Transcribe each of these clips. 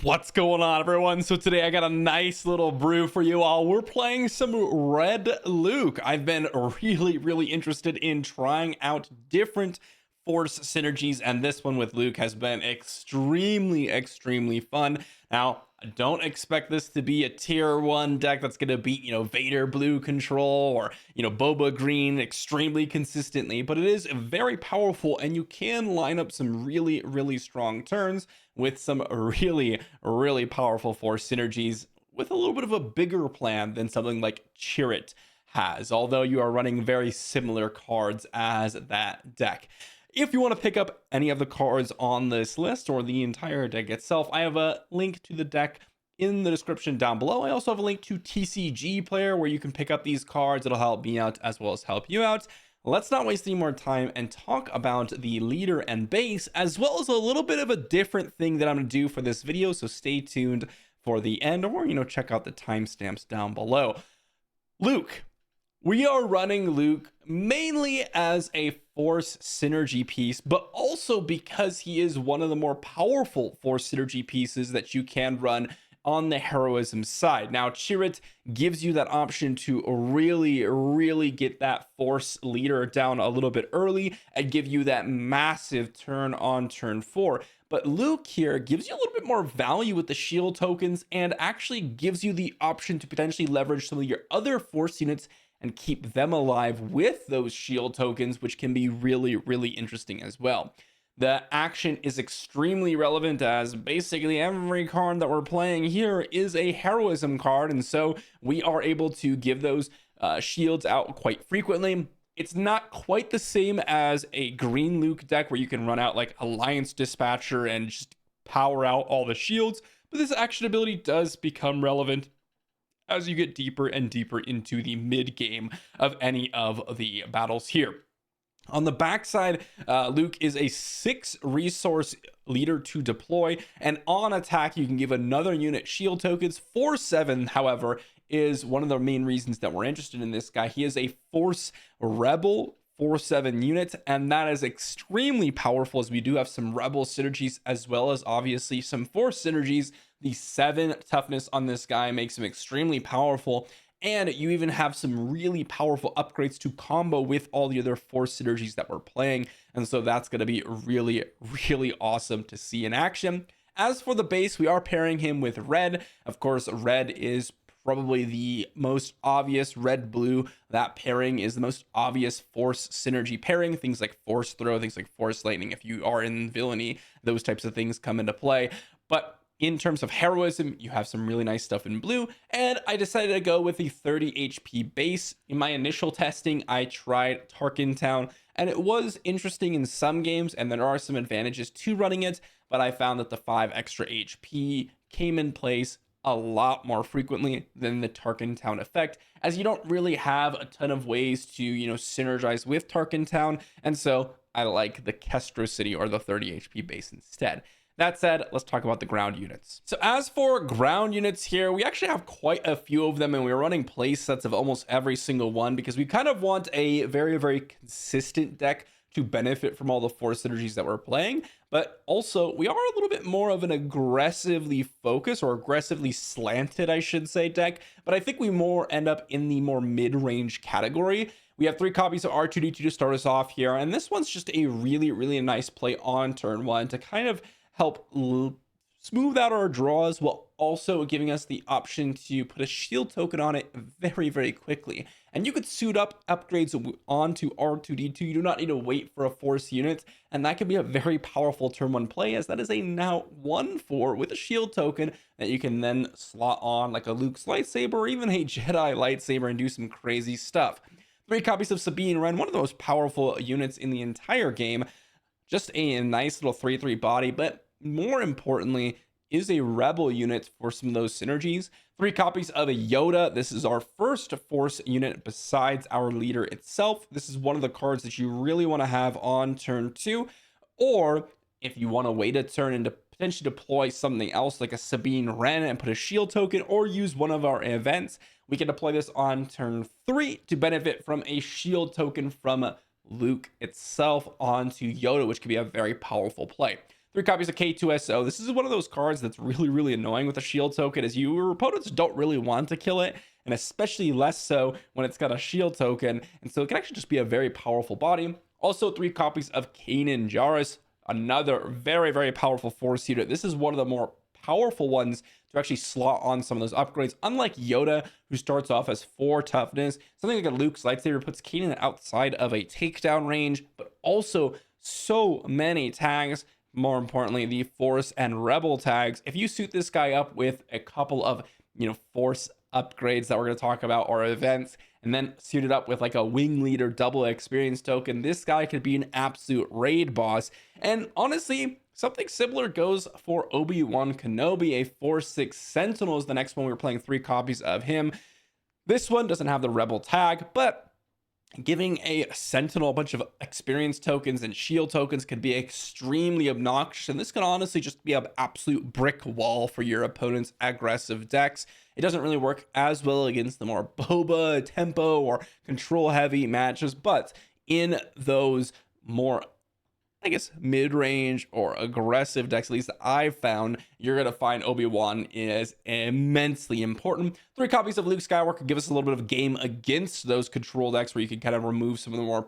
What's going on, everyone? So today I got a nice little brew for you all. We're playing some Red Luke. I've been really interested in trying out different force synergies, and this one with Luke has been extremely fun. Now, I don't expect this to be a tier 1 deck that's going to beat, Vader blue control or, Boba green extremely consistently, but it is very powerful, and you can line up some really strong turns with some really powerful force synergies with a little bit of a bigger plan than something like Chirrut has, although you are running very similar cards as that deck. If you want to pick up any of the cards on this list or the entire deck itself, I have a link to the deck in the description down below. I also have a link to TCG Player where you can pick up these cards. It'll help me out as well as help you out. Let's not waste any more time and talk about the leader and base, as well as a little bit of a different thing that I'm going to do for this video. So stay tuned for the end, or, check out the timestamps down below. Luke. We are running Luke mainly as a force synergy piece, but also because he is one of the more powerful force synergy pieces that you can run on the heroism side. Now, Chirrut gives you that option to really get that force leader down a little bit early and give you that massive turn on turn 4. But Luke here gives you a little bit more value with the shield tokens and actually gives you the option to potentially leverage some of your other force units and keep them alive with those shield tokens, which can be really interesting as well. The action is extremely relevant, as basically every card that we're playing here is a heroism card, and so we are able to give those shields out quite frequently. It's not quite the same as a green Luke deck where you can run out like Alliance Dispatcher and just power out all the shields, but this action ability does become relevant as you get deeper and deeper into the mid game of any of the battles here. On the backside, Luke is a 6 resource leader to deploy, and on attack you can give another unit shield tokens. 4/7, however, is one of the main reasons that we're interested in this guy. He is a force rebel 4/7 unit, and that is extremely powerful, as we do have some rebel synergies as well as obviously some force synergies. The 7 toughness on this guy makes him extremely powerful, and you even have some really powerful upgrades to combo with all the other force synergies that we're playing, and so that's going to be really awesome to see in action. As for the base, we are pairing him with Red. Of course, Red is probably the most obvious. Red blue, that pairing is the most obvious force synergy pairing. Things like force throw, things like force lightning, if you are in villainy, those types of things come into play. But in terms of heroism, you have some really nice stuff in blue, and I decided to go with the 30 HP base. In my initial testing, I tried Tarkin Town, and it was interesting in some games, and there are some advantages to running it, but I found that the 5 extra HP came in place a lot more frequently than the Tarkin Town effect, as you don't really have a ton of ways to, synergize with Tarkin Town, and so I like the Kestro City or the 30 HP base instead. That said, let's talk about the ground units. So as for ground units here, we actually have quite a few of them, and we're running play sets of almost every single one because we kind of want a very consistent deck to benefit from all the force synergies that we're playing. But also, we are a little bit more of an aggressively focused, or aggressively slanted, I should say, deck. But I think we more end up in the more mid-range category. We have 3 copies of R2-D2 to start us off here, and this one's just a really nice play on turn 1 to kind of help smooth out our draws, while also giving us the option to put a shield token on it very quickly. And you could suit up upgrades onto R2-D2. You do not need to wait for a force unit, and that can be a very powerful turn 1 play, as that is a now 1/4 with a shield token that you can then slot on like a Luke's lightsaber or even a Jedi lightsaber and do some crazy stuff. 3 copies of Sabine Wren, one of the most powerful units in the entire game. Just a nice little 3/3 body, but more importantly is a rebel unit for some of those synergies. 3 copies of a Yoda. This is our first force unit besides our leader itself. This is one of the cards that you really want to have on turn 2, or if you want to wait a turn and to potentially deploy something else like a Sabine Wren and put a shield token, or use one of our events, we can deploy this on turn 3 to benefit from a shield token from Luke itself onto Yoda, which could be a very powerful play. 3 copies of K2SO. This is one of those cards that's really annoying with a shield token, as your opponents don't really want to kill it, and especially less so when it's got a shield token, and so it can actually just be a very powerful body. Also 3 copies of Kanan Jarrus, another very powerful force unit. This is one of the more powerful ones to actually slot on some of those upgrades. Unlike Yoda, who starts off as 4 toughness, something like a Luke's lightsaber puts Kanan outside of a takedown range, but also so many tags. More importantly, the Force and Rebel tags. If you suit this guy up with a couple of, Force upgrades that we're going to talk about, or events, and then suit it up with like a wing leader double experience token, this guy could be an absolute raid boss. And honestly, something similar goes for Obi-Wan Kenobi. A Force 6 Sentinel is the next one. We're playing 3 copies of him. This one doesn't have the Rebel tag, but giving a Sentinel a bunch of experience tokens and shield tokens could be extremely obnoxious, and this can honestly just be an absolute brick wall for your opponent's aggressive decks. It doesn't really work as well against the more Boba, tempo, or control heavy matches, but in those more, I guess, mid-range or aggressive decks, at least that I've found, you're going to find Obi-Wan is immensely important. 3 copies of Luke Skywalker give us a little bit of game against those control decks, where you can kind of remove some of the more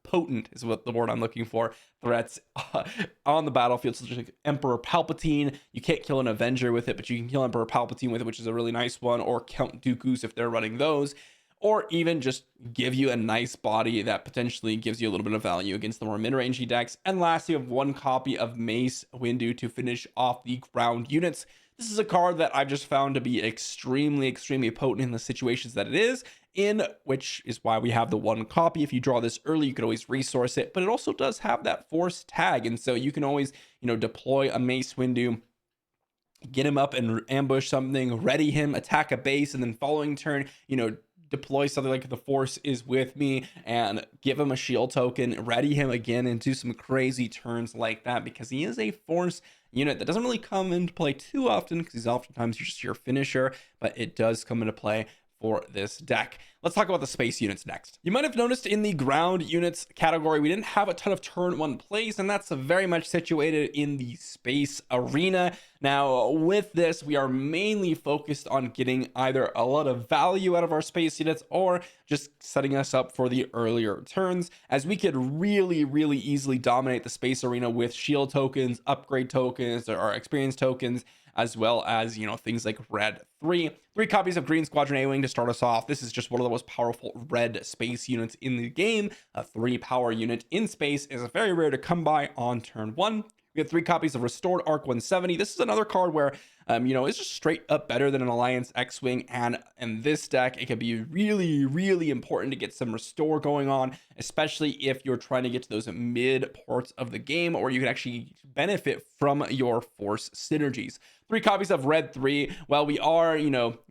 potent is what the word I'm looking for, threats on the battlefield, such as Emperor Palpatine. You can't kill an Avenger with it, but you can kill Emperor Palpatine with it, which is a really nice one, or Count Dooku's if they're running those, or even just give you a nice body that potentially gives you a little bit of value against the more mid-rangey decks. And lastly, you have 1 copy of Mace Windu to finish off the ground units. This is a card that I've just found to be extremely potent in the situations that it is in, which is why we have the 1 copy. If you draw this early, you could always resource it, but it also does have that Force tag, and so you can always, deploy a Mace Windu, get him up and ambush something, ready him, attack a base, and then following turn, deploy something like the Force is with me and give him a shield token, ready him again, and do some crazy turns like that, because he is a Force unit that doesn't really come into play too often, because he's oftentimes just your finisher, but it does come into play for this deck. Let's talk about the space units next. You might have noticed in the ground units category, we didn't have a ton of turn 1 plays, and that's very much situated in the space arena. Now, with this, we are mainly focused on getting either a lot of value out of our space units, or just setting us up for the earlier turns, as we could really easily dominate the space arena with shield tokens, upgrade tokens, or experience tokens, as well as, things like Red 3. 3 copies of Green Squadron A-Wing to start us off. This is just one of the most powerful red space units in the game. A 3 power unit in space is very rare to come by on turn 1. We have 3 copies of Restored Arc 170. This is another card where, it's just straight up better than an Alliance X-Wing, and in this deck, it can be really important to get some Restore going on, especially if you're trying to get to those mid parts of the game, or you can actually benefit from your Force synergies. 3 copies of Red 3. Well, we are,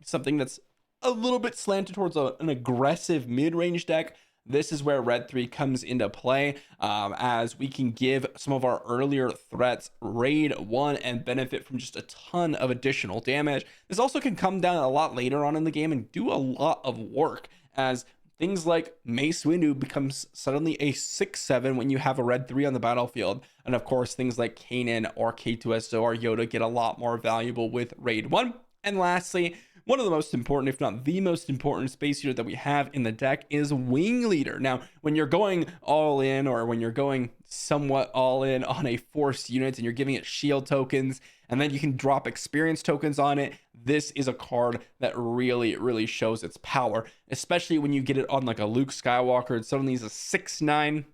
something that's a little bit slanted towards an aggressive mid-range deck. This is where Red 3 comes into play, as we can give some of our earlier threats raid 1 and benefit from just a ton of additional damage. This also can come down a lot later on in the game and do a lot of work, as things like Mace Windu becomes suddenly a 6/7 when you have a Red 3 on the battlefield. And of course, things like Kanan or K2SO or Yoda get a lot more valuable with raid 1. And lastly, one of the most important, if not the most important space unit that we have in the deck is Wing Leader. Now, when you're going all in, or when you're going somewhat all in on a Force unit and you're giving it shield tokens, and then you can drop experience tokens on it, this is a card that really shows its power, especially when you get it on like a Luke Skywalker and suddenly he's a 6/9.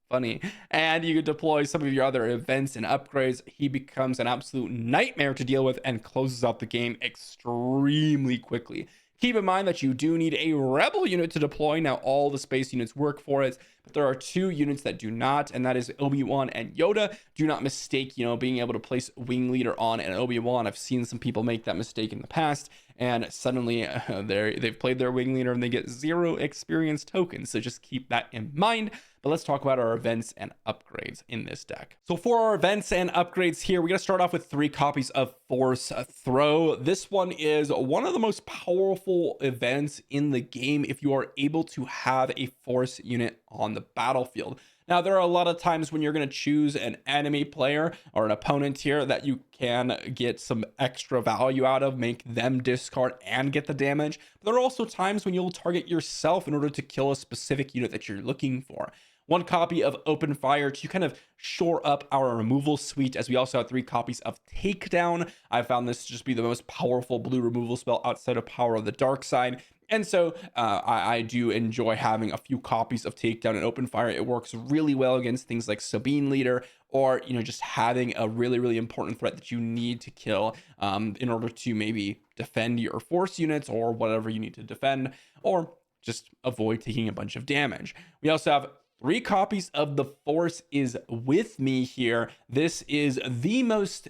Funny. And you can deploy some of your other events and upgrades. He becomes an absolute nightmare to deal with and closes out the game extremely quickly. Keep in mind that you do need a Rebel unit to deploy. Now, all the space units work for it, but there are 2 units that do not, and that is Obi-Wan and Yoda. Do not mistake, being able to place Wing Leader on an Obi-Wan. I've seen some people make that mistake in the past, and suddenly they've played their Wing Leader and they get 0 experience tokens. So just keep that in mind. But let's talk about our events and upgrades in this deck. So for our events and upgrades here, we got to start off with 3 copies of Force Throw. This one is one of the most powerful events in the game if you are able to have a Force unit on the battlefield. Now, there are a lot of times when you're going to choose an enemy player or an opponent here that you can get some extra value out of, make them discard and get the damage. But there are also times when you'll target yourself in order to kill a specific unit that you're looking for. One copy of Open Fire to kind of shore up our removal suite, as we also have 3 copies of Takedown. I found this to just be the most powerful blue removal spell outside of Power of the Dark Side. And so I do enjoy having a few copies of Takedown and Open Fire. It works really well against things like Sabine Leader, or just having a really important threat that you need to kill in order to maybe defend your force units or whatever you need to defend, or just avoid taking a bunch of damage. We also have 3 copies of The Force is With Me here. This is the most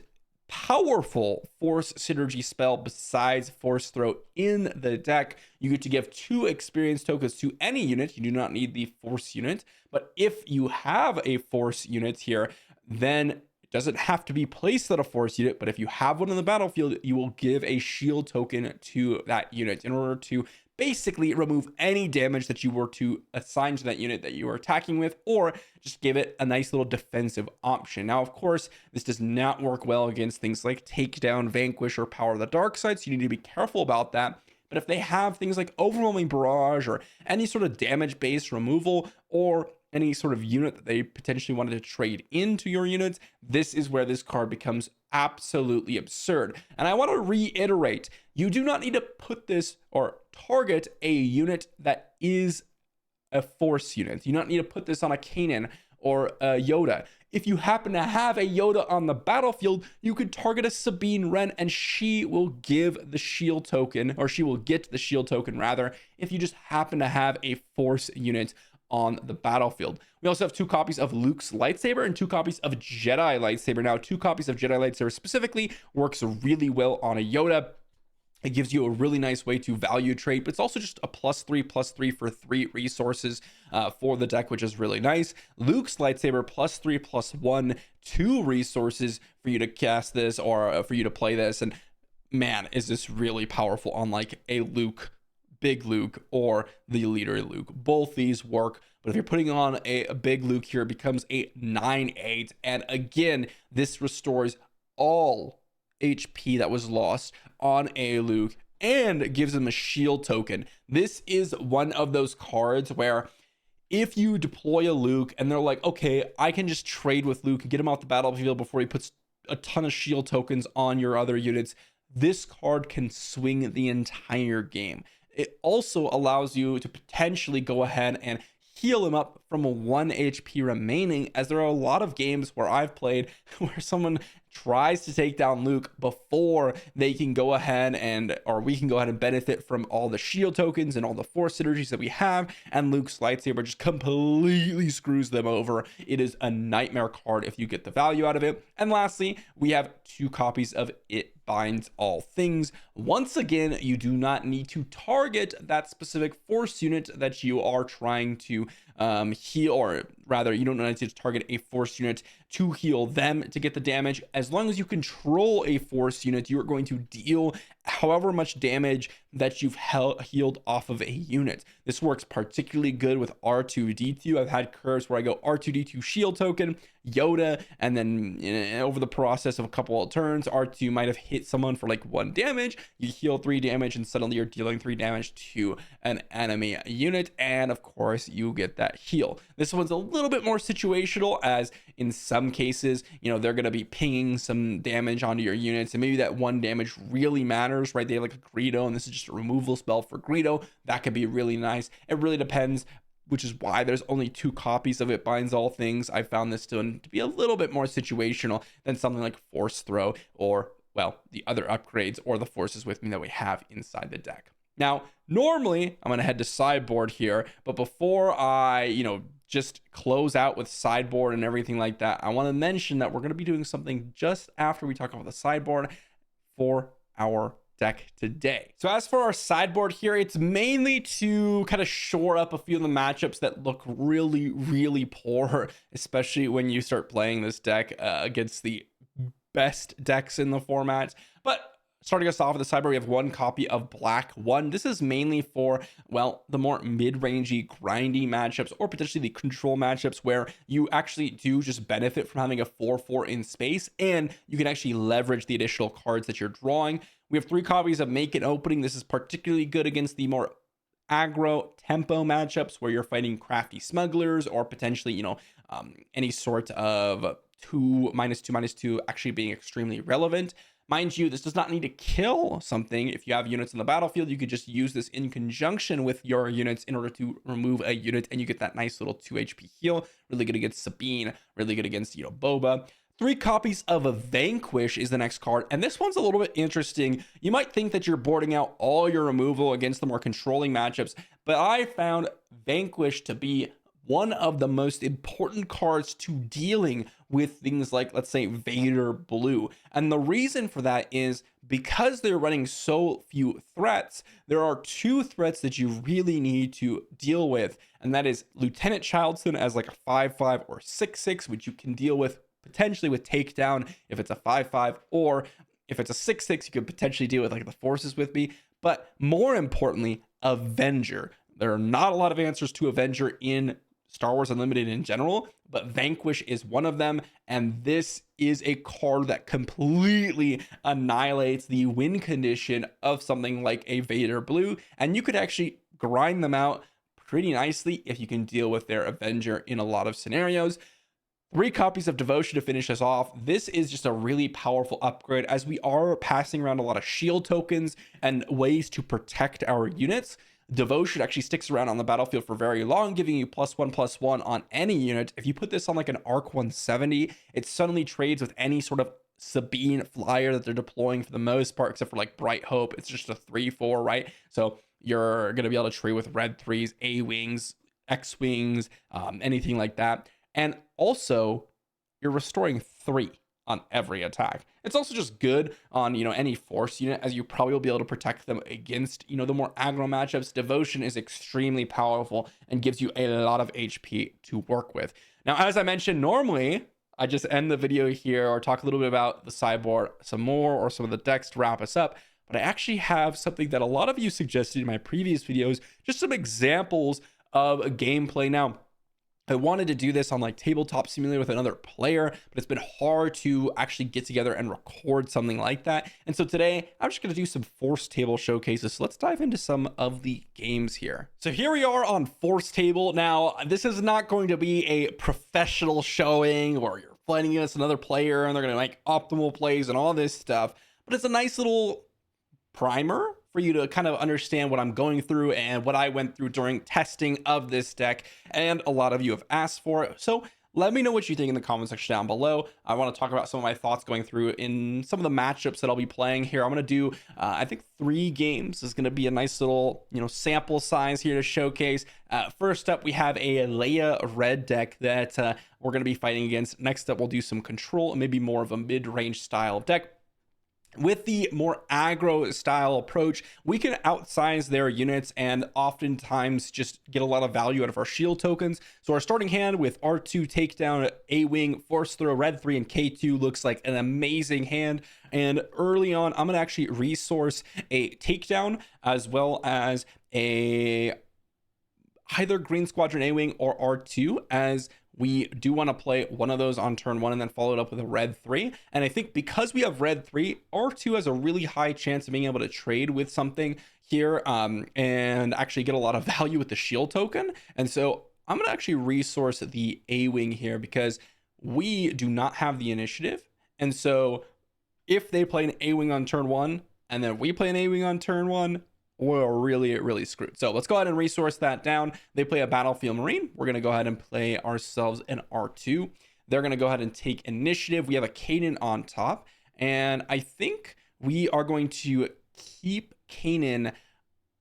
powerful force synergy spell besides Force Throw in the deck. You get to give 2 experience tokens to any unit. You do not need the force unit, but if you have a force unit here, then it doesn't have to be placed on a force unit, but if you have one in the battlefield, you will give a shield token to that unit in order to basically remove any damage that you were to assign to that unit that you are attacking with, or just give it a nice little defensive option. Now, of course, this does not work well against things like Takedown, Vanquish, or Power of the Dark Side, so you need to be careful about that. But if they have things like Overwhelming Barrage or any sort of damage-based removal, or any sort of unit that they potentially wanted to trade into your units, this is where this card becomes absolutely absurd. And I want to reiterate, you do not need to put this or target a unit that is a force unit. You don't need to put this on a Kanan or a Yoda. If you happen to have a Yoda on the battlefield, you could target a Sabine Wren and she will give the shield token, or she will get the shield token rather, if you just happen to have a force unit on the battlefield. We also have 2 copies of Luke's lightsaber and 2 copies of Jedi lightsaber. Now, 2 copies of Jedi lightsaber specifically works really well on a Yoda. It gives you a really nice way to value trade, but it's also just a +3/+3 for 3 resources for the deck, which is really nice. Luke's lightsaber +3/+1, 2 resources for you to cast this, or for you to play this. And man, is this really powerful on like a Luke, Big Luke, or the leader Luke. Both these work, but if you're putting on a Big Luke here, it becomes a 9/8. And again, this restores all HP that was lost on a Luke and gives him a shield token. This is one of those cards where if you deploy a Luke and they're like, okay, I can just trade with Luke and get him off the battlefield before he puts a ton of shield tokens on your other units, this card can swing the entire game. It also allows you to potentially go ahead and heal him up from a 1 HP remaining, as there are a lot of games where I've played where someone tries to take down Luke before they can go ahead and, or we can go ahead and benefit from all the shield tokens and all the force synergies that we have, and Luke's lightsaber just completely screws them over. It is a nightmare card if you get the value out of it. And lastly, we have 2 copies of It Binds All Things. Once again, you do not need to target that specific force unit that you are trying to heal, or rather, you don't need to target a force unit to heal them to get the damage. As long as you control a force unit, you are going to deal however much damage that you've healed off of a unit. This works particularly good with R2-D2. I've had curves where I go R2-D2 shield token, Yoda, and then over the process of a couple of turns, R2 might have hit someone for like 1 damage, you heal 3 damage, and suddenly you're dealing 3 damage to an enemy unit, and of course you get that heal. This one's a little bit more situational, as in some cases, they're going to be pinging some damage onto your units, and maybe that 1 damage really matters, right? They have like a Greedo, and this is just a removal spell for Greedo. That could be really nice. It really depends, which is why there's only 2 copies of It Binds All Things. I found this to be a little bit more situational than something like Force Throw, or, well, the other upgrades or the Forces With Me that we have inside the deck. Now, normally I'm going to head to Sideboard here, but before I, just close out with Sideboard and everything like that, I want to mention that we're going to be doing something just after we talk about the Sideboard for our deck today. So as for our Sideboard here, it's mainly to kind of shore up a few of the matchups that look really poor, especially when you start playing this deck against the best decks in the format. But Starting us off with the sideboard, we have one copy of Black 1. This is mainly for, well, the more mid-rangey, grindy matchups, or potentially the control matchups where you actually do just benefit from having a 4/4 in space, and you can actually leverage the additional cards that you're drawing. We have 3 copies of Make an Opening. This is particularly good against the more aggro tempo matchups where you're fighting crafty smugglers, or potentially, any sort of 2/2/2 actually being extremely relevant. Mind you, this does not need to kill something. If you have units on the battlefield, you could just use this in conjunction with your units in order to remove a unit, and you get that nice little 2 HP heal. Really good against Sabine, really good against, Boba. 3 copies of a Vanquish is the next card, and this one's a little bit interesting. You might think that you're boarding out all your removal against the more controlling matchups, but I found Vanquish to be one of the most important cards to dealing with things like, let's say, Vader Blue. And the reason for that is because they're running so few threats, there are 2 threats that you really need to deal with. And that is Lieutenant Childston as like a 5/5 or 6/6, which you can deal with potentially with Takedown if it's a 5/5, or if it's a 6/6, you could potentially deal with like the Forces with me. But more importantly, Avenger. There are not a lot of answers to Avenger in Star Wars Unlimited in general, but Vanquish is one of them, and this is a card that completely annihilates the win condition of something like a Vader Blue, and you could actually grind them out pretty nicely if you can deal with their Avenger in a lot of scenarios. 3 copies of Devotion to finish us off. This is just a really powerful upgrade, as we are passing around a lot of shield tokens and ways to protect our units. Devotion actually sticks around on the battlefield for very long, giving you +1/+1 on any unit. If you put this on like an Arc 170, it suddenly trades with any sort of Sabine flyer that they're deploying for the most part, except for like Bright Hope. It's just a 3/4, right? So you're going to be able to trade with Red 3s, A-Wings, X-Wings, anything like that. And also, you're restoring 3 on every attack. It's also just good on, any Force unit, as you probably will be able to protect them against, the more aggro matchups. Devotion is extremely powerful and gives you a lot of HP to work with. Now, as I mentioned, normally I just end the video here or talk a little bit about the sideboard some more, or some of the decks to wrap us up. But I actually have something that a lot of you suggested in my previous videos, just some examples of a gameplay. Now, I wanted to do this on like Tabletop Simulator with another player, but it's been hard to actually get together and record something like that. And so today I'm just going to do some Force Table showcases. So let's dive into some of the games here. So here we are on Force Table. Now, this is not going to be a professional showing or you're fighting against another player and they're going to make optimal plays and all this stuff, but it's a nice little primer for you to kind of understand what I'm going through and what I went through during testing of this deck, and a lot of you have asked for it. So let me know what you think in the comment section down below. I want to talk about some of my thoughts going through in some of the matchups that I'll be playing here. I'm going to do, I think 3 games. This is going to be a nice little, sample size here to showcase. First up, we have a Leia Red deck that we're going to be fighting against. Next up, we'll do some control and maybe more of a mid-range style of deck. With the more aggro style approach, we can outsize their units and oftentimes just get a lot of value out of our shield tokens. So our starting hand with R2 Takedown, A-Wing, Force Throw, Red 3, and K2 looks like an amazing hand. And early on, I'm going to actually resource a Takedown as well as a either Green Squadron A-Wing or R2, as we do want to play one of those on turn 1 and then follow it up with a Red 3. And I think because we have Red 3, R2 has a really high chance of being able to trade with something here and actually get a lot of value with the shield token. And so I'm going to actually resource the A-Wing here because we do not have the initiative. And so if they play an A-Wing on turn 1 and then we play an A-Wing on turn 1, we're really screwed. So let's go ahead and resource that down. They play a Battlefield Marine. We're going to go ahead and play ourselves an R2. They're going to go ahead and take initiative. We have a Kanan on top. And I think we are going to keep Kanan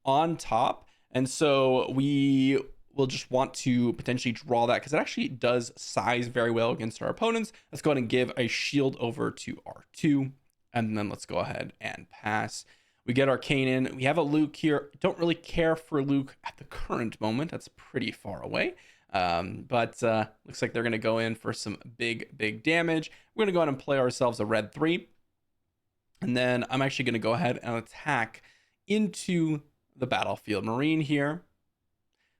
on top. And so we will just want to potentially draw that because it actually does size very well against our opponents. Let's go ahead and give a shield over to R2. And then let's go ahead and pass. We get our Kanan. We have a Luke here. Don't really care for Luke at the current moment. That's pretty far away. But looks like they're going to go in for some big damage. We're going to go ahead and play ourselves a Red 3. And then I'm actually going to go ahead and attack into the battlefield marine here.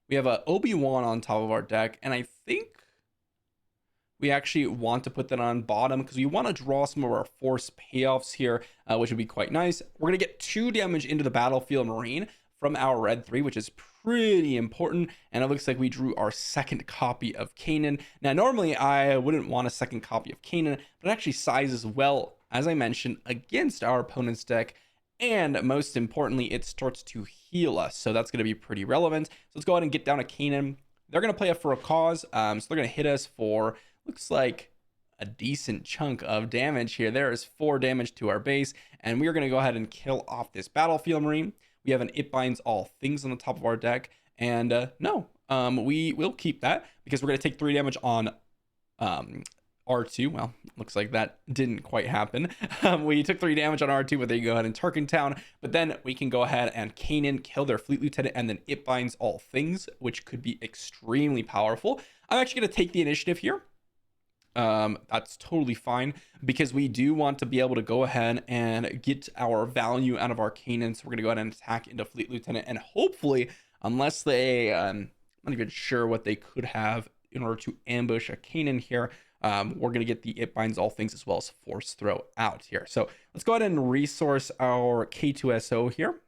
We have a Obi-Wan on top of our deck, and I think we actually want to put that on bottom because we want to draw some of our force payoffs here, which would be quite nice. We're going to get 2 damage into the battlefield marine from our red 3, which is pretty important. And it looks like we drew our second copy of Kanan. Now, normally I wouldn't want a second copy of Kanan, but it actually sizes well, as I mentioned, against our opponent's deck. And most importantly, it starts to heal us. So that's going to be pretty relevant. So let's go ahead and get down to Kanan. They're going to play it for a cause. So they're going to hit us for, looks like, a decent chunk of damage here. There is 4 damage to our base. And we are going to go ahead and kill off this battlefield marine. We have an It Binds All Things on the top of our deck. And we will keep that because we're going to take 3 damage on R2. Well, looks like that didn't quite happen. We took 3 damage on R2, but they go ahead and Turkentown. But then we can go ahead and Kanan, kill their Fleet Lieutenant, and then It Binds All Things, which could be extremely powerful. I'm actually going to take the initiative here. That's totally fine because we do want to be able to go ahead and get our value out of our Kanan. So we're going to go ahead and attack into Fleet Lieutenant, and hopefully, unless they, I'm not even sure what they could have in order to ambush a Kanan here, we're going to get the It Binds All Things as well as Force Throw out here. So let's go ahead and resource our K2SO here.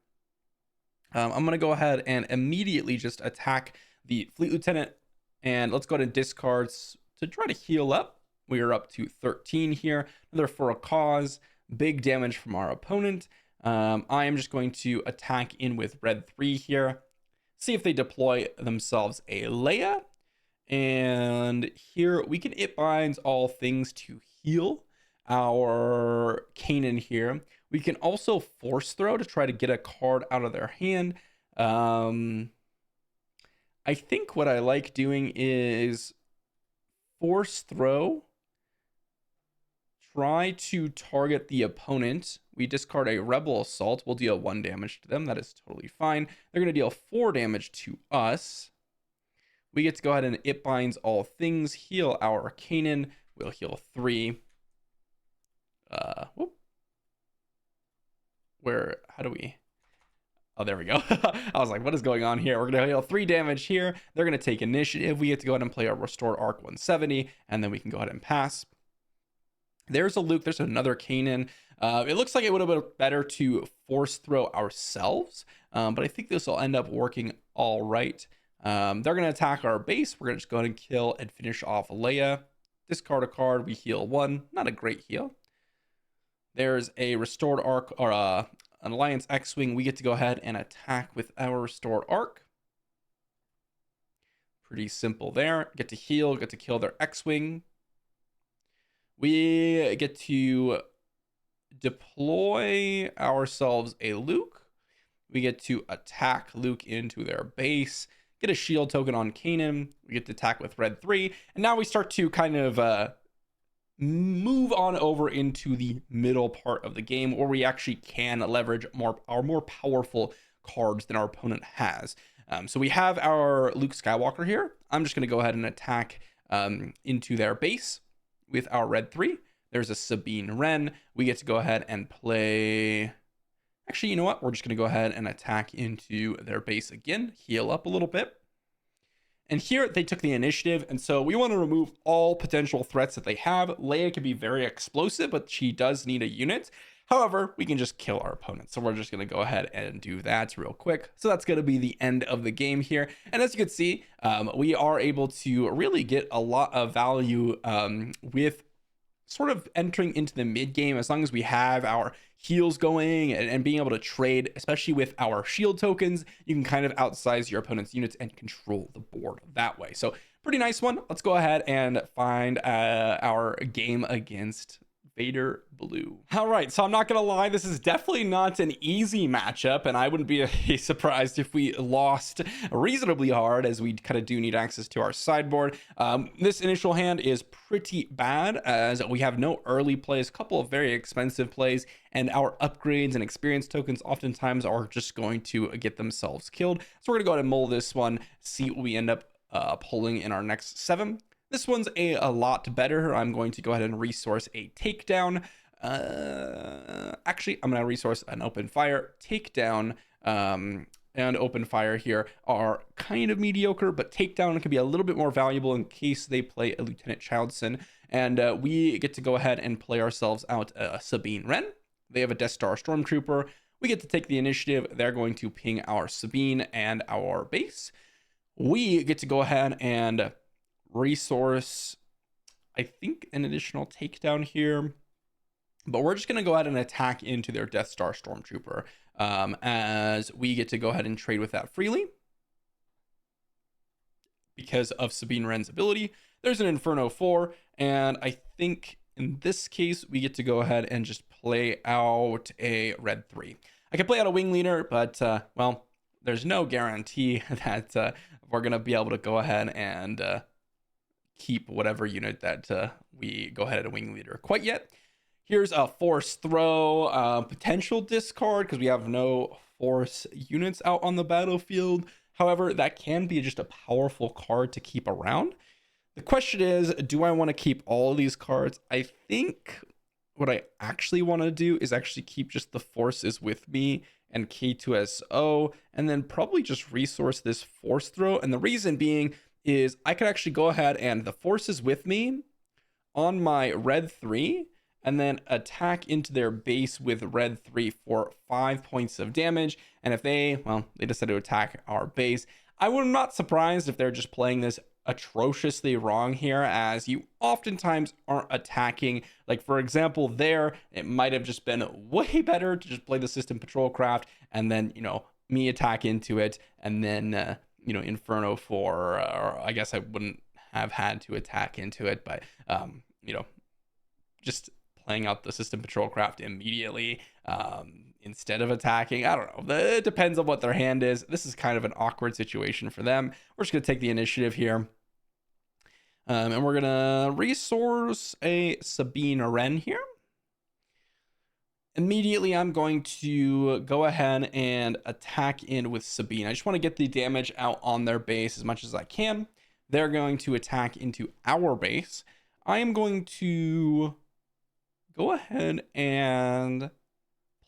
I'm going to go ahead and immediately just attack the Fleet Lieutenant, and let's go ahead and discards to try to heal up. We are up to 13 here. Another for a cause. Big damage from our opponent. I am just going to attack in with red 3 here. See if they deploy themselves a Leia. And here we can It Binds All Things to heal our Kanan here. We can also Force Throw to try to get a card out of their hand. I think what I like doing is Force Throw. Try to target the opponent. We discard a Rebel Assault. We'll deal 1 damage to them. That is totally fine. They're going to deal 4 damage to us. We get to go ahead and It Binds All Things, heal our Kanan. We'll heal 3. How do we? Oh, there we go. I was like, what is going on here? We're going to heal 3 damage here. They're going to take initiative. We get to go ahead and play our Restored Arc 170, and then we can go ahead and pass. There's a Luke. There's another Kanan. It looks like it would have been better to Force Throw ourselves, but I think this will end up working all right. They're going to attack our base. We're going to just go ahead and kill and finish off Leia. Discard a card. We heal 1. Not a great heal. There's a Restored Arc, or an Alliance X-Wing. We get to go ahead and attack with our Restored Arc. Pretty simple there. Get to heal. Get to kill their X-Wing. We get to deploy ourselves a Luke. We get to attack Luke into their base. Get a shield token on Kanan. We get to attack with red 3. And now we start to kind of move on over into the middle part of the game where we actually can leverage our more powerful cards than our opponent has. So we have our Luke Skywalker here. I'm just going to go ahead and attack into their base with our red 3. There's a Sabine Wren. We get to go ahead and play... Actually, you know what? We're just going to go ahead and attack into their base again. Heal up a little bit. And here they took the initiative, and so we want to remove all potential threats that they have. Leia can be very explosive, but she does need a unit. However, we can just kill our opponent. So we're just going to go ahead and do that real quick. So that's going to be the end of the game here. And as you can see, we are able to really get a lot of value with sort of entering into the mid game, as long as we have our heals going and being able to trade, especially with our shield tokens. You can kind of outsize your opponent's units and control the board that way. So pretty nice one. Let's go ahead and find our game against Vader Blue. All right, so I'm not gonna lie, this is definitely not an easy matchup, and I wouldn't be surprised if we lost reasonably hard, as we kind of do need access to our sideboard. This initial hand is pretty bad, as we have no early plays, a couple of very expensive plays, and our upgrades and experience tokens oftentimes are just going to get themselves killed. So we're gonna go ahead and mull this one, see what we end up pulling in our next 7. This one's a lot better. I'm going to go ahead and resource a takedown. actually, I'm going to resource an open fire, takedown, and open fire here are kind of mediocre, but takedown can be a little bit more valuable in case they play a Lieutenant Childson. And we get to go ahead and play ourselves out Sabine Wren. They have a Death Star Stormtrooper. We get to take the initiative. They're going to ping our Sabine and our base. We get to go ahead and resource, I think, an additional takedown here. But we're just going to go ahead and attack into their Death Star Stormtrooper, as we get to go ahead and trade with that freely. Because of Sabine Wren's ability, there's an Inferno 4, and I think in this case, we get to go ahead and just play out a Red 3. I could play out a Wing Leader, but, well, there's no guarantee that we're going to be able to go ahead and keep whatever unit that we go ahead and Wing Leader quite yet. Here's a Force Throw, potential discard because we have no Force units out on the battlefield. However, that can be just a powerful card to keep around. The question is, do I want to keep all of these cards? I think what I actually want to do is actually keep just the Forces with me and K2SO, and then probably just resource this Force Throw. And the reason being is I could actually go ahead and the Forces with me on my Red 3, and then attack into their base with Red 3 for 5 points of damage. And if they decide to attack our base, I would not surprised if they're just playing this atrociously wrong here, as you oftentimes aren't attacking. Like, for example, there, it might have just been way better to just play the System Patrol Craft, and then, me attack into it, and then, Inferno 4, or I guess I wouldn't have had to attack into it, but, just playing out the System Patrol Craft immediately instead of attacking. I don't know. It depends on what their hand is. This is kind of an awkward situation for them. We're just going to take the initiative here. And we're going to resource a Sabine Wren here. Immediately, I'm going to go ahead and attack in with Sabine. I just want to get the damage out on their base as much as I can. They're going to attack into our base. I am going to go ahead and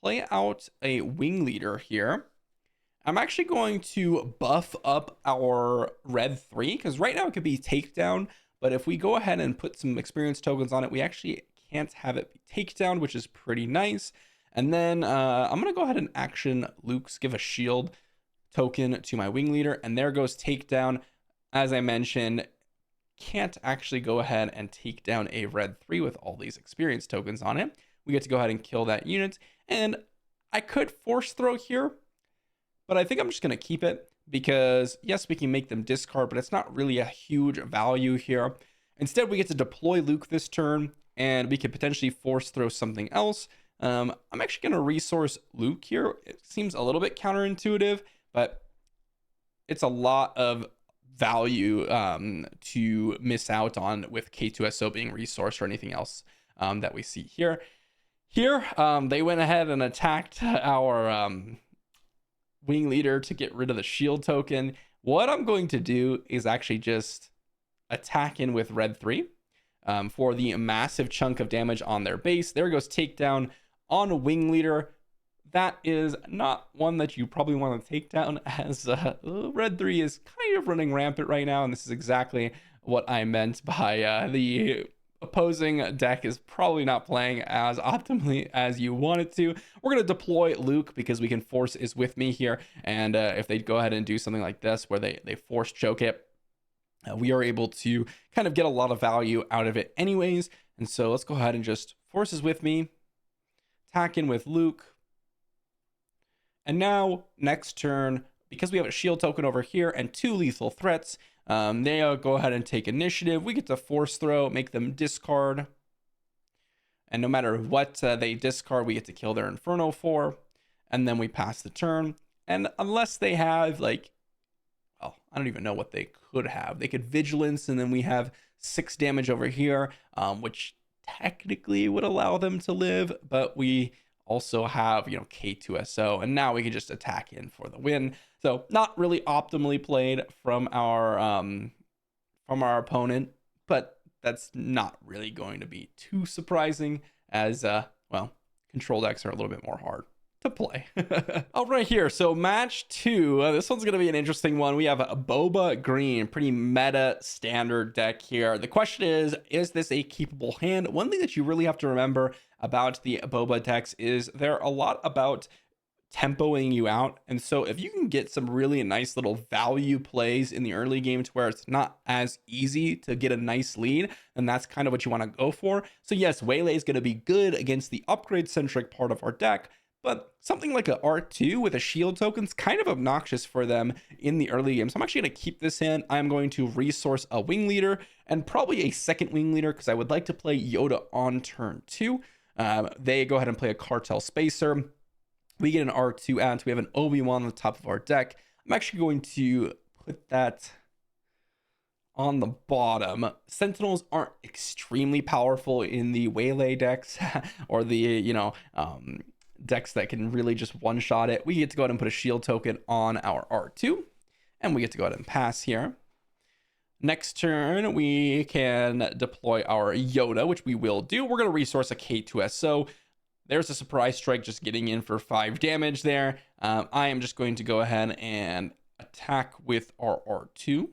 play out a Wing Leader here. I'm actually going to buff up our Red 3, because right now it could be takedown, but if we go ahead and put some experience tokens on it, we actually can't have it be takedown, which is pretty nice. And then I'm going to go ahead and action Luke's give a shield token to my Wing Leader, and there goes takedown. As I mentioned, can't actually go ahead and take down a Red 3 with all these experience tokens on it. We get to go ahead and kill that unit, and I could Force Throw here, but I think I'm just going to keep it because, yes, we can make them discard, but it's not really a huge value here. Instead, we get to deploy Luke this turn, and we could potentially Force Throw something else. I'm actually going to resource Luke here. It seems a little bit counterintuitive, but it's a lot of value to miss out on with K2SO being resourced or anything else that we see here. They went ahead and attacked our Wing Leader to get rid of the shield token. What I'm going to do is actually just attack in with Red 3 for the massive chunk of damage on their base. There goes takedown on a Wing Leader. That is not one that you probably want to take down, as Red 3 is kind of running rampant right now, and this is exactly what I meant by the opposing deck is probably not playing as optimally as you want it to. We're going to deploy Luke because we can Force is with me here, and if they go ahead and do something like this where they Force choke it, we are able to kind of get a lot of value out of it anyways. And so let's go ahead and just Force is with me, attack in with Luke. And now, next turn, because we have a shield token over here and 2 lethal threats, they go ahead and take initiative. We get to Force Throw, make them discard. And no matter what they discard, we get to kill their Inferno 4. And then we pass the turn. And unless they have, like, well, I don't even know what they could have. They could Vigilance, and then we have 6 damage over here, which technically would allow them to live, but we also have, K2SO, and now we can just attack in for the win. So not really optimally played from our opponent, but that's not really going to be too surprising, as control decks are a little bit more hard to play. All right, here. So match 2. This one's going to be an interesting one. We have a Boba green, pretty meta standard deck here. The question is this a keepable hand? One thing that you really have to remember about the Boba decks is they're a lot about tempoing you out. And so if you can get some really nice little value plays in the early game to where it's not as easy to get a nice lead, then that's kind of what you want to go for. So yes, Waylay is going to be good against the upgrade centric part of our deck, but something like a R2 with a shield token is kind of obnoxious for them in the early game. So I'm actually going to keep this in. I'm going to resource a wing leader and probably a second wing leader because I would like to play Yoda on turn 2. They go ahead and play a cartel spacer. We get an R2 out. We have an Obi-Wan on the top of our deck. I'm actually going to put that on the bottom. Sentinels aren't extremely powerful in the Waylay decks or the, decks that can really just one-shot it. We get to go ahead and put a shield token on our R2, and we get to go ahead and pass here. Next turn, we can deploy our Yoda, which we will do. We're going to resource a K2SO. There's a surprise strike just getting in for 5 damage there. I am just going to go ahead and attack with our R2.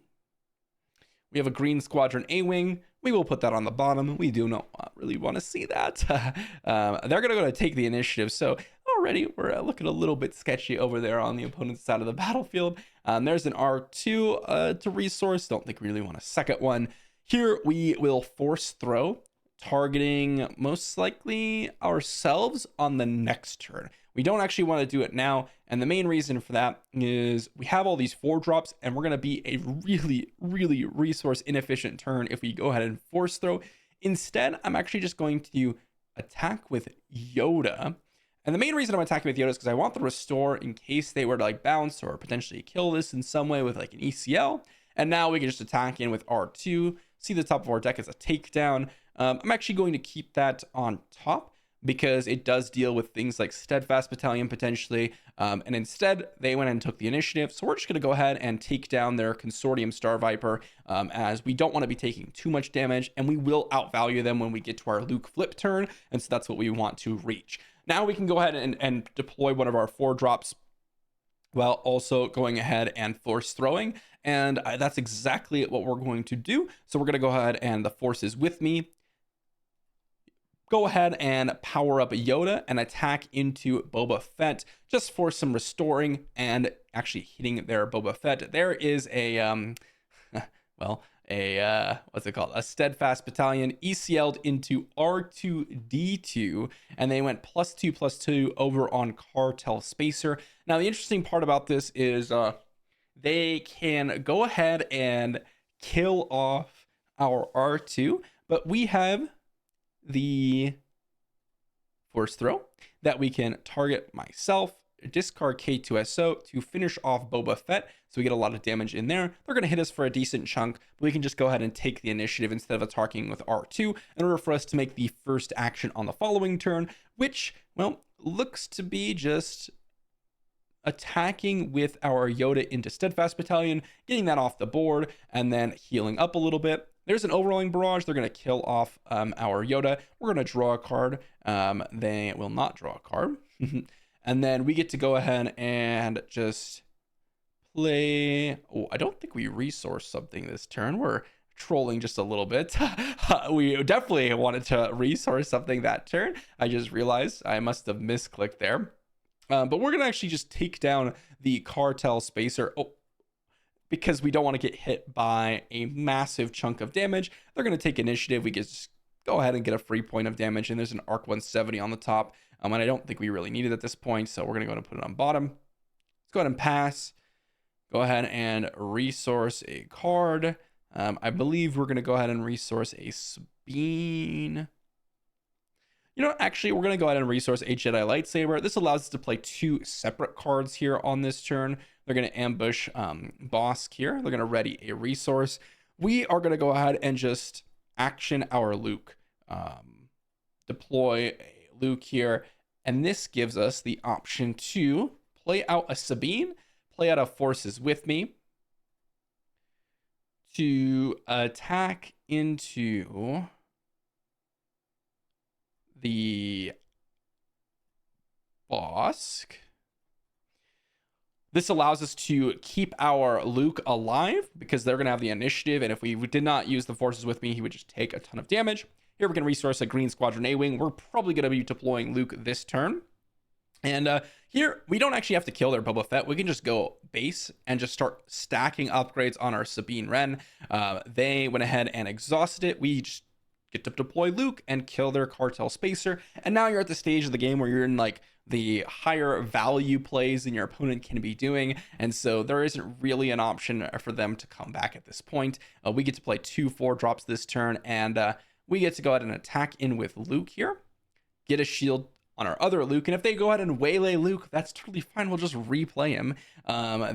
We have a green squadron A-wing. We will put that on the bottom. We do not really want to see that. They're going to go to take the initiative. So already we're looking a little bit sketchy over there on the opponent's side of the battlefield. There's an R2 to resource. Don't think we really want a second one. Here we will force throw, targeting most likely ourselves on the next turn. We don't actually want to do it now, and the main reason for that is we have all these 4-drops, and we're going to be a really resource inefficient turn if we go ahead and force throw. Instead, I'm actually just going to attack with Yoda, and the main reason I'm attacking with Yoda is because I want the restore in case they were to like bounce or potentially kill this in some way with like an ECL, and now we can just attack in with R2, see the top of our deck as a takedown. I'm actually going to keep that on top because it does deal with things like Steadfast Battalion potentially, and instead they went and took the initiative. So we're just going to go ahead and take down their Consortium Star Viper, as we don't want to be taking too much damage, and we will outvalue them when we get to our Luke flip turn, and so that's what we want to reach. Now we can go ahead and deploy one of our 4-drops while also going ahead and force throwing, and that's exactly what we're going to do. So we're going to go ahead, and the force is with me. Go ahead and power up Yoda and attack into Boba Fett just for some restoring and actually hitting their Boba Fett. There is a what's it called? A Steadfast Battalion ECL'd into R2D2, and they went +2/+2 over on Cartel Spacer. Now, the interesting part about this is they can go ahead and kill off our R2, but we have the force throw that we can target myself, discard K2SO to finish off Boba Fett, so we get a lot of damage in there. They're going to hit us for a decent chunk, but we can just go ahead and take the initiative instead of attacking with R2 in order for us to make the first action on the following turn, which, well, looks to be just attacking with our Yoda into Steadfast Battalion, getting that off the board, and then healing up a little bit. There's an overwhelming barrage. They're going to kill off our Yoda. We're going to draw a card. They will not draw a card. And then we get to go ahead and just play. Oh, I don't think we resource something this turn. We're trolling just a little bit. We definitely wanted to resource something that turn. I just realized I must have misclicked there. But we're going to actually just take down the Cartel Spacer. Oh, because we don't want to get hit by a massive chunk of damage. They're going to take initiative. We can just go ahead and get a free point of damage, and there's an Arc 170 on the top, and I don't think we really need it at this point, so we're going to go ahead and put it on bottom. Let's go ahead and pass. Go ahead and resource a card. I believe we're going to go ahead and resource a Sabine. You know, actually, we're going to go ahead and resource a Jedi Lightsaber. This allows us to play 2 separate cards here on this turn. They're going to ambush Bosk here. They're going to ready a resource. We are going to go ahead and just action our Luke. Deploy a Luke here. And this gives us the option to play out a Sabine, play out a Forces with me, to attack into the Bosk. This allows us to keep our Luke alive because they're going to have the initiative. And if we did not use the forces with me, he would just take a ton of damage. Here we can resource a Green Squadron A-Wing. We're probably going to be deploying Luke this turn. And here, we don't actually have to kill their Boba Fett. We can just go base and just start stacking upgrades on our Sabine Wren. They went ahead and exhausted it. We just get to deploy Luke and kill their Cartel Spacer. And now you're at the stage of the game where you're in like the higher value plays than your opponent can be doing. And so there isn't really an option for them to come back at this point. We get to play 2 4-drops this turn, and we get to go ahead and attack in with Luke here. Get a shield on our other Luke, and if they go ahead and waylay Luke, that's totally fine. We'll just replay him.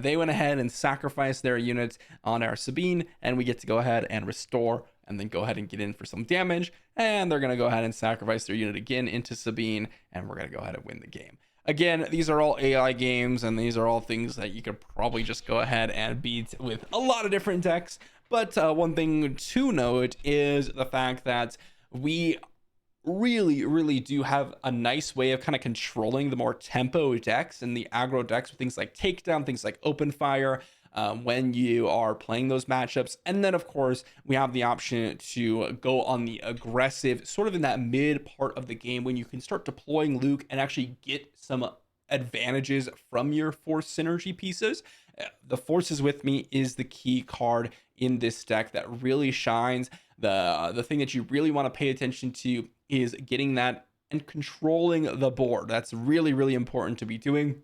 They went ahead and sacrificed their units on our Sabine, and we get to go ahead and restore and then go ahead and get in for some damage, and they're going to go ahead and sacrifice their unit again into Sabine, and we're going to go ahead and win the game. Again, these are all AI games, and these are all things that you could probably just go ahead and beat with a lot of different decks, but one thing to note is the fact that we really do have a nice way of kind of controlling the more tempo decks and the aggro decks with things like takedown, things like open fire, when you are playing those matchups. And then of course we have the option to go on the aggressive sort of in that mid part of the game when you can start deploying Luke and actually get some advantages from your force synergy pieces. The forces with me is the key card in this deck that really shines. The thing that you really want to pay attention to is getting that and controlling the board. That's really important to be doing,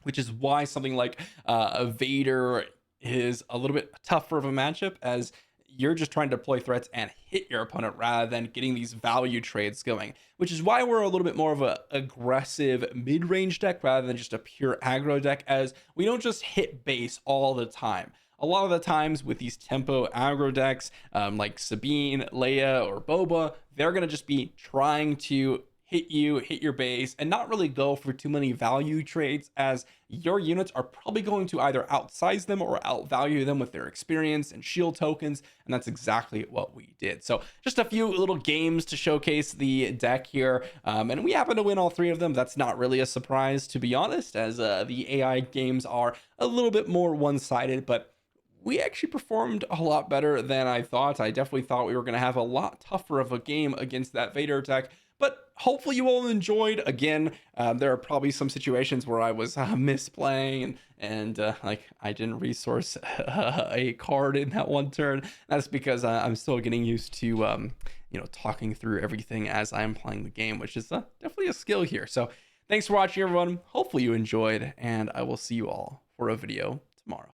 which is why something like Vader is a little bit tougher of a matchup, as you're just trying to deploy threats and hit your opponent rather than getting these value trades going, which is why we're a little bit more of a aggressive mid-range deck rather than just a pure aggro deck, as we don't just hit base all the time. A lot of the times with these tempo aggro decks, like Sabine, Leia, or Boba, they're going to just be trying to hit your base, and not really go for too many value trades, as your units are probably going to either outsize them or outvalue them with their experience and shield tokens, and that's exactly what we did. So just a few little games to showcase the deck here, and we happen to win all 3 of them. That's not really a surprise, to be honest, as the AI games are a little bit more one-sided, but we actually performed a lot better than I thought. I definitely thought we were going to have a lot tougher of a game against that Vader attack, but hopefully you all enjoyed. Again, there are probably some situations where I was misplaying and like I didn't resource a card in that one turn. That's because I'm still getting used to you know, talking through everything as I'm playing the game, which is definitely a skill here. So thanks for watching, everyone. Hopefully you enjoyed, and I will see you all for a video tomorrow.